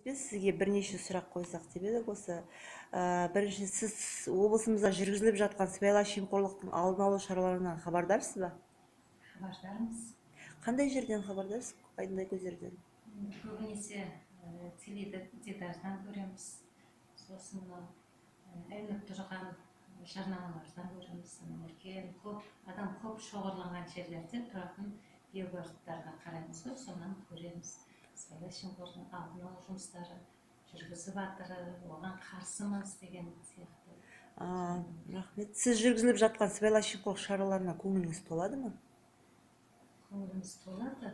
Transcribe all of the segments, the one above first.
Біз сізге бірнеше сұрақ қойсақ деп едік осы. Бірінші, сіз облысымызда жүргізіліп жатқан сыбайлас жемқорлықтың алдын алу шараларынан хабардарсыз ба? Хабардармыз. Қандай жерден хабардарсыз? Қандай көздерден? Көбінесе теледидардан көреміз. Сосын ілініп тұрған жарнамалардан көреміз. Үлкен адам көп шоғырланған жерлерде тұратын билбордтарға қараймыз ғой, сонан көреміз. Сыбайлас жемқорлықтың алдын алу жұмыстары жүргізіп жатыр, оған қарсымыз деген сияқты. Рахмет. Сіз жүргізіліп жатқан сыбайлас жемқорлық шараларына көңіліңіз толады ма? Көңіліміз толады.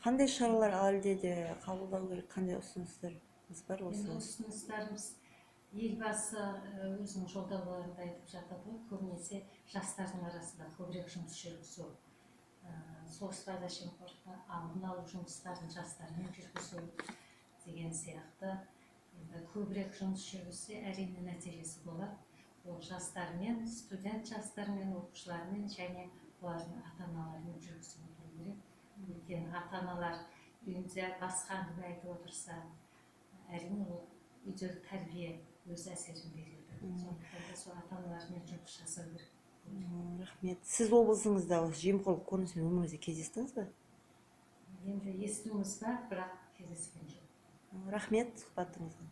Қандай шаралар әлде де қабылдау керек, қандай ұсыныстарыңыз бар осы? Ұсыныстарымыз елбасы өзінің жолдауларында айтып жатады ғой, көбінесе жастардың арасында көбірек жұмыс жүргізу. Сол сыбайлас жемқорлықтың алдын алу жұмыстарын жастармен жүргізу деген сияқты. Көбірек жұмыс жүргізсе, әрине нәтижесі болады. Ол жастармен, студент жастармен, оқушылармен және олардың ата-аналарымен жүргізу керек. Өйткені ата-аналар үйінде басқа әңгіме айтып отырса, әрине ол үйдегі тәрбие өз әсерін береді. Сондықтан да сол ата-аналармен жұмыс жасау керек. Рахмет. Сіз облысыңызда жемқорлық көрінісімен өміріңізде кездестіңіз бе? Енді естуіміз бар, бірақ кездескен жоқ. Рахмет сұхбатыңызға.